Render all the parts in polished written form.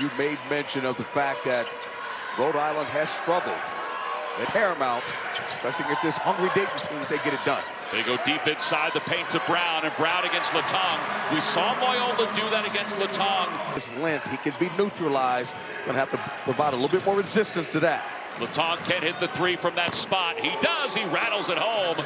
You made mention of the fact that Rhode Island has struggled. At Paramount, especially against this hungry Dayton team, they get it done. They go deep inside the paint to Brown, and Brown against Latong. We saw Loyola do that against Latong. His length, he can be neutralized. Gonna have to provide a little bit more resistance to that. Latong can't hit the three from that spot. He does. He rattles it home.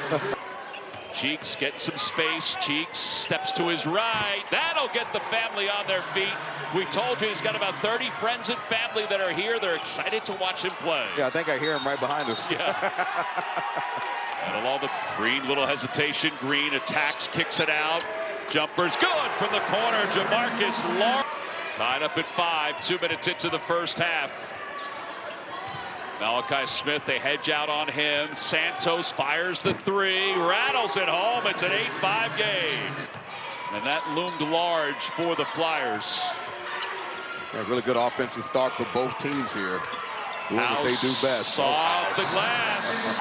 Cheeks getting some space. Cheeks steps to his right. That'll get the family on their feet. We told you he's got about 30 friends and family that are here. They're excited to watch him play. Yeah, I think I hear him right behind us. Yeah. And along the Green, little hesitation. Green attacks, kicks it out. Jumper's good from the corner. Jamarcus Lawrence tied up at 5. 2 minutes into the first half. Malachi Smith, they hedge out on him. Santos fires the three, rattles it home. It's an 8-5 game. And that loomed large for the Flyers. Yeah, really good offensive start for both teams here. Doing what they do best. Off the glass.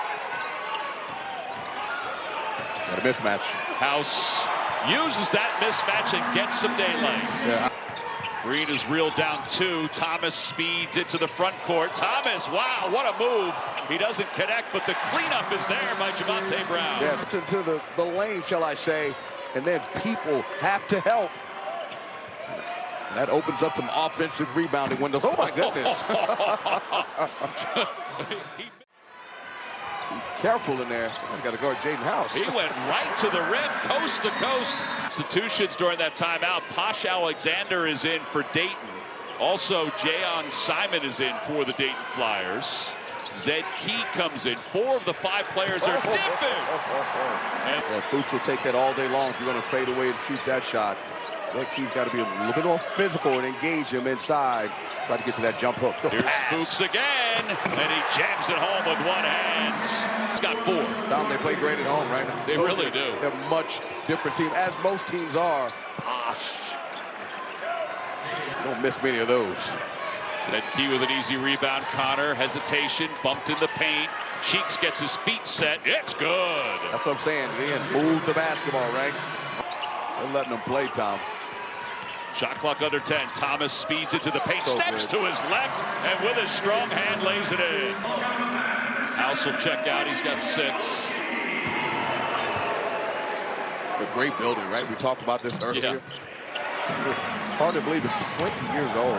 Got a mismatch. House uses that mismatch and gets some daylight. Yeah. Green is reeled down 2. Thomas speeds it to the front court. Thomas, wow, what a move. He doesn't connect, but the cleanup is there by Javonte Brown. Yes, into the lane, shall I say, and then people have to help. That opens up some offensive rebounding windows. Oh, my goodness. Be careful in there. Someone's got to guard Jaden House. He went right to the rim, coast to coast. Substitutions during that timeout. Posh Alexander is in for Dayton. Also, Jayon Simon is in for the Dayton Flyers. Zed Key comes in. 4 of the 5 players are different. Yeah, Boots will take that all day long if you're going to fade away and shoot that shot. Zed Key's got to be a little bit more physical and engage him inside. Try to get to that jump hook. Here's Fuchs again, and he jams it home with one hand. He's got 4. Dom, they play great at home, right? They really do. They're a much different team, as most teams are. Posh. Don't miss many of those. Zed Key with an easy rebound. Connor, hesitation, bumped in the paint. Cheeks gets his feet set. It's good. That's what I'm saying. Again, move the basketball, right? They're letting them play, Tom. Shot clock under 10. Thomas speeds into the paint, steps to his left, and with his strong hand lays it in. House will check out. He's got 6. It's a great building, right? We talked about this earlier. Yeah. It's hard to believe it's 20 years old.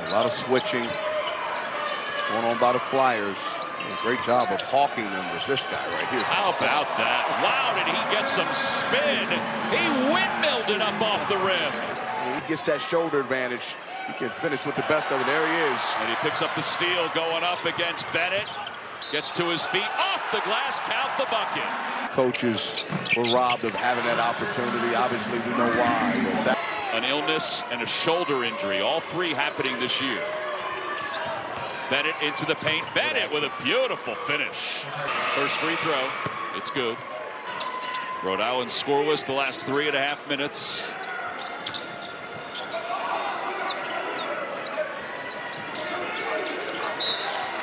A lot of switching going on by the Flyers. A great job of hawking them with this guy right here. How about that? Wow, did he get some spin? He windmilled it up off the rim. When he gets that shoulder advantage, he can finish with the best of it. There he is. And he picks up the steal going up against Bennett. Gets to his feet, off the glass, count the bucket. Coaches were robbed of having that opportunity. Obviously, we know why. An illness and a shoulder injury, all 3 happening this year. Bennett into the paint. Bennett with a beautiful finish. First free throw. It's good. Rhode Island scoreless the last 3.5 minutes.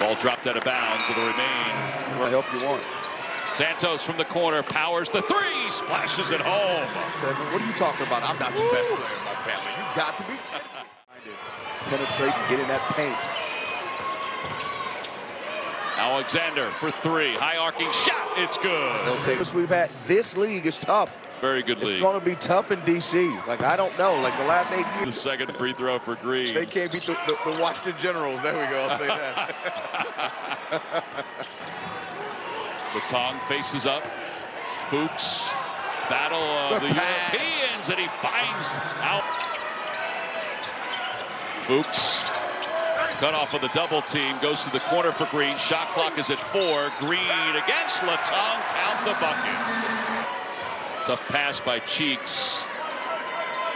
Ball dropped out of bounds. It'll remain. What help you want? Santos from the corner powers the 3. Splashes it home. What are you talking about? I'm not the best player in my family. You got to be. Penetrate and get in that paint. Alexander for 3. High arcing shot. It's good. They'll take us. We've had this league is tough. It's a very good league. It's going to be tough in DC. Like, I don't know. Like the last 8 years. The second free throw for Green. They can't beat the Washington Generals. There we go. I'll say that. Latong faces up. Fuchs. Battle of the Europeans, and he finds out. Fuchs. Cut off of the double team, goes to the corner for Green. Shot clock is at 4. Green against Latong, count the bucket. Tough pass by Cheeks.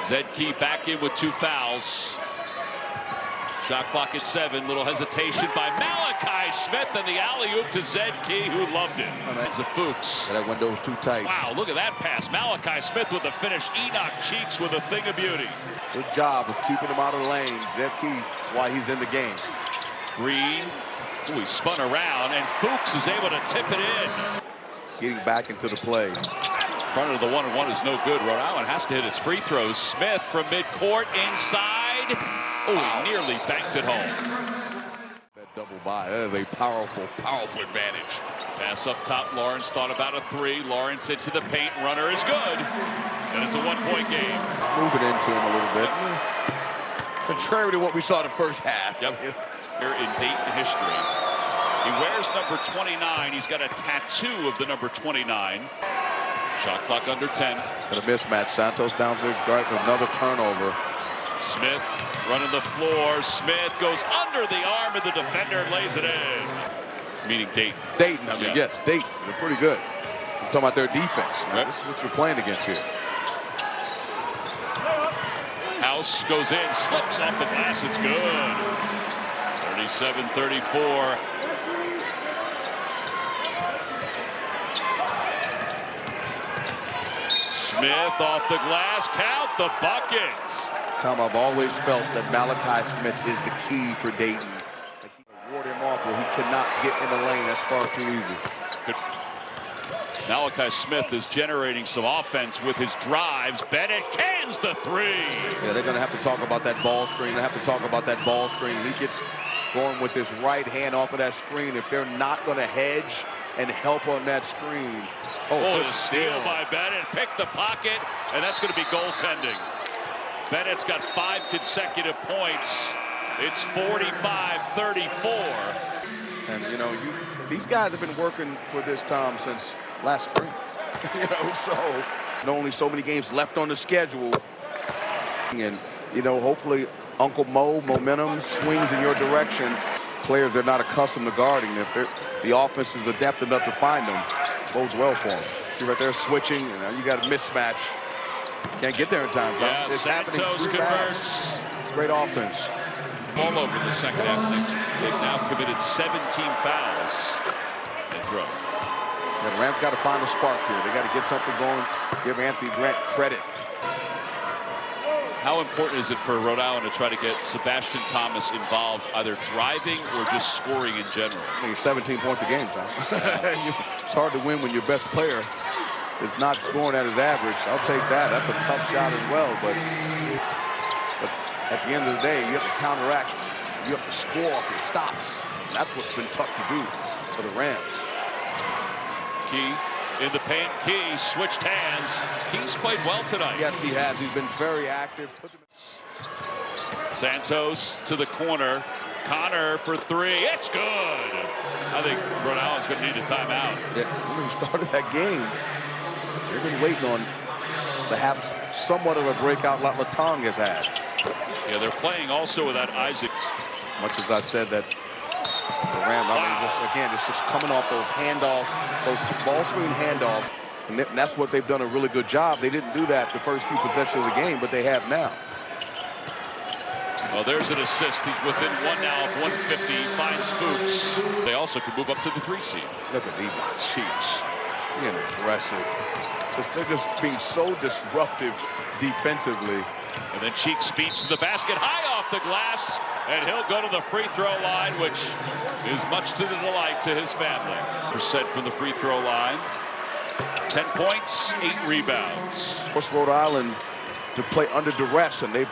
Zed Key back in with 2 fouls. Shot clock at 7. Little hesitation by Malachi Smith, and the alley-oop to Zed Key, who loved it. It's a Fuchs. That window was too tight. Wow, look at that pass. Malachi Smith with the finish. Enoch Cheeks with a thing of beauty. Good job of keeping him out of the lane. Zed Key, that's why he's in the game. Green, he spun around, and Fuchs is able to tip it in. Getting back into the play. Front of the 1-and-1 is no good. Rhode Island has to hit its free throws. Smith from midcourt inside. side. Oh, he nearly banked it home. That double by, that is a powerful, powerful advantage. Pass up top, Lawrence thought about a three. Lawrence into the paint, runner is good. And it's a one-point game. Let's move it into him a little bit. Contrary to what we saw the first half. Yep. Here in Dayton history. He wears number 29. He's got a tattoo of the number 29. Shot clock under 10. Got a mismatch. Santos down there, another turnover. Smith running the floor. Smith goes under the arm of the defender and lays it in. Meaning Dayton. Dayton, I mean, yes, Dayton. They're pretty good. I'm talking about their defense. Right. This is what you're playing against here. House goes in, slips off the glass. It's good. 37-34. Smith off the glass. Count the bucket. Tom, I've always felt that Malachi Smith is the key for Dayton. Like he can ward him off where he cannot get in the lane. That's far too easy. Good. Malachi Smith is generating some offense with his drives. Bennett cans the three. Yeah, they're going to have to talk about that ball screen. He gets going with his right hand off of that screen. If they're not going to hedge and help on that screen. Oh, the steal by Bennett. Pick the pocket, and that's going to be goaltending. Bennett's got 5 consecutive points. It's 45-34. And, you know, these guys have been working for this, Tom, since last spring. You know, so only so many games left on the schedule. And, you know, hopefully Uncle Mo momentum swings in your direction. Players they're not accustomed to guarding. If the offense is adept enough to find them, bodes well for them. See right there, switching, and now you got a mismatch. Can't get there in time. Yeah, it's happening too converts. fast. Great offense. All over the second half. They've now committed 17 fouls. They throw. Yeah, the Rams got to find a spark here. They got to get something going. Give Anthony Grant credit. How important is it for Rhode Island to try to get Sebastian Thomas involved, either driving or just scoring in general? I mean, 17 points a game, Tom. It's hard to win when your best player is not scoring at his average. I'll take that. That's a tough shot as well. But at the end of the day, you have to counteract. You have to score off your stops. And that's what's been tough to do for the Rams. Key in the paint. Key switched hands. Key's played well tonight. Yes, he has. He's been very active. Santos to the corner. Connor for three. It's good. I think Rhode Island's going to need a timeout. Yeah, when he started that game, they've been waiting on to have somewhat of a breakout like Latong has had. Yeah, they're playing also without Isaac. As much as I said that the Rams, I mean, again, it's just coming off those handoffs, those ball screen handoffs. And that's what they've done a really good job. They didn't do that the first few possessions of the game, but they have now. Well, there's an assist. He's within one now of 150. Finds Fuchs. They also could move up to the 3 seed. Look at these Cheeks being aggressive. They're just being so disruptive defensively. And then Cheeks speeds to the basket, high off the glass, and he'll go to the free throw line, which is much to the delight to his family. % from the free throw line. 10 points, 8 rebounds. Forced Rhode Island to play under duress, and they've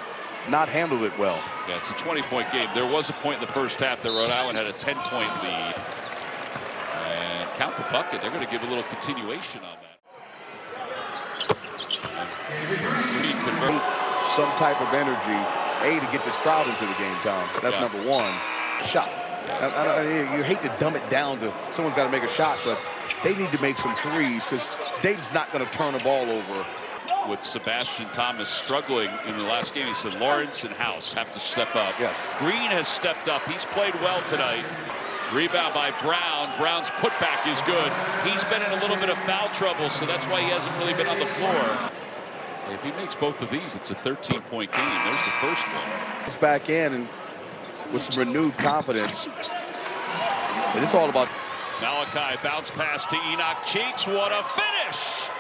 not handled it well. Yeah, it's a 20-point game. There was a point in the first half that Rhode Island had a 10-point lead. And count the bucket. They're going to give a little continuation on that. Some type of energy, to get this crowd into the game, Tom. That's number one. Shot. You hate to dumb it down to someone's got to make a shot, but they need to make some threes because Dayton's not going to turn the ball over. With Sebastian Thomas struggling in the last game, he said Lawrence and House have to step up. Yes. Green has stepped up. He's played well tonight. Rebound by Brown. Brown's putback is good. He's been in a little bit of foul trouble, so that's why he hasn't really been on the floor. If he makes both of these, it's a 13-point game. There's the first one. It's back in and with some renewed confidence. And it's all about Malachi bounce pass to Enoch Cheeks. What a finish!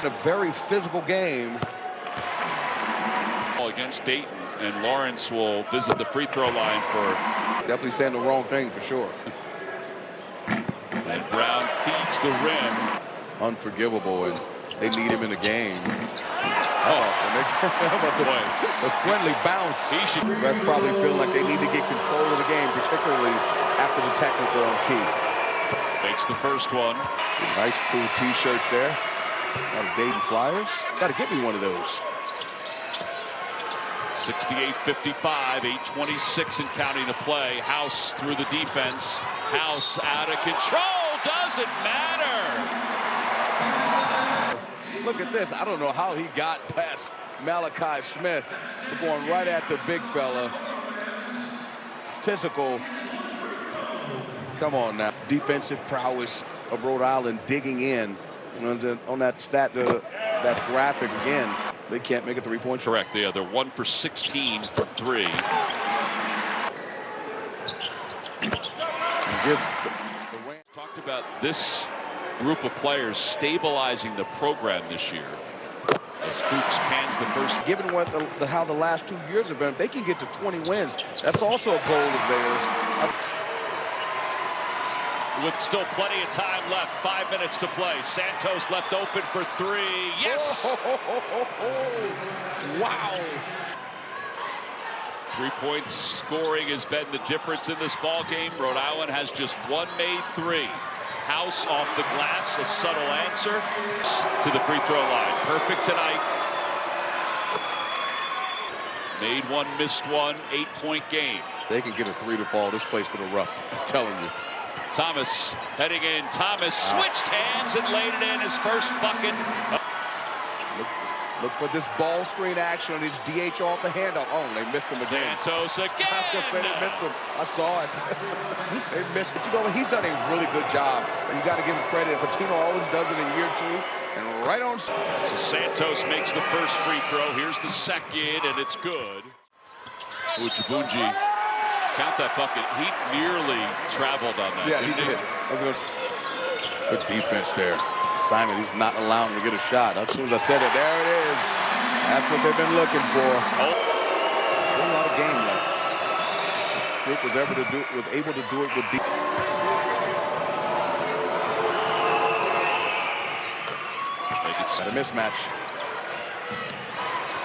A very physical game. Against Dayton, and Lawrence will visit the free throw line for... Definitely saying the wrong thing for sure. And Brown feeds the rim. Unforgivable, and they need him in the game. The friendly bounce. That's probably feeling like they need to get control of the game, particularly after the technical on Key. Makes the first one. Nice, cool T-shirts there. Out of Dayton Flyers. Got to get me one of those. 68-55, 8:26 and counting to play. House through the defense. House out of control. Doesn't matter. Look at this. I don't know how he got past Malachi Smith. We're going right at the big fella. Physical. Come on now. Defensive prowess of Rhode Island digging in. On that stat, that graphic again. They can't make a three-point shot. Correct. Yeah, they're 1 for 16 from 3. Talked about this group of players stabilizing the program this year. As Fuchs cans the first. Given how the last 2 years have been, if they can get to 20 wins, that's also a goal of theirs. With still plenty of time left, 5 minutes to play. Santos left open for 3. Yes! Wow! 3 points scoring has been the difference in this ball game. Rhode Island has just one made 3. House off the glass, a subtle answer to the free throw line. Perfect tonight. Made one, missed one, 8-point game. They can get a 3 to fall. This place would erupt. I'm telling you. Thomas heading in. Thomas switched hands and laid it in. His first bucket. Look for this ball screen action on his DH off the handoff. Oh, they missed him again. Santos again. I was gonna say they missed him. I saw it. They missed it. You know what? He's done a really good job. And you got to give him credit. Patino always does it in year 2. And right on. So Santos makes the first free throw. Here's the second, and it's good. Ujibunji. Count that bucket. He nearly traveled on that. Yeah, he did. Good defense there. Simon, he's not allowing him to get a shot. As soon as I said it, there it is. That's what they've been looking for. A whole lot of game left. This group was able to do it with deep. The mismatch.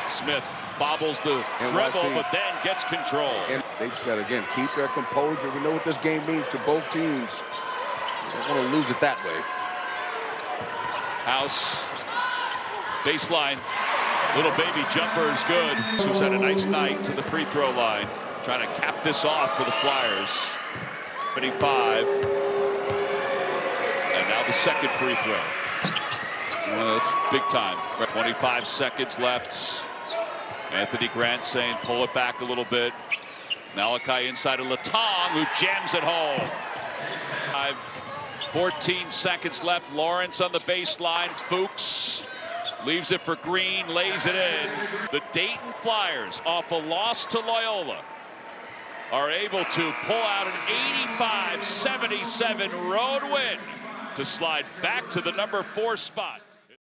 Smith bobbles the dribble, but then gets control. And they just got to, again, keep their composure. We know what this game means to both teams. They don't want to lose it that way. House, baseline, little baby jumper is good. Who's had a nice night to the free throw line. Trying to cap this off for the Flyers. 25. And now the second free throw. It's big time. 25 seconds left. Anthony Grant saying pull it back a little bit. Malachi inside of Latong, who jams it home. 14 seconds left. Lawrence on the baseline. Fuchs leaves it for Green, lays it in. The Dayton Flyers, off a loss to Loyola, are able to pull out an 85-77 road win to slide back to the number 4 spot.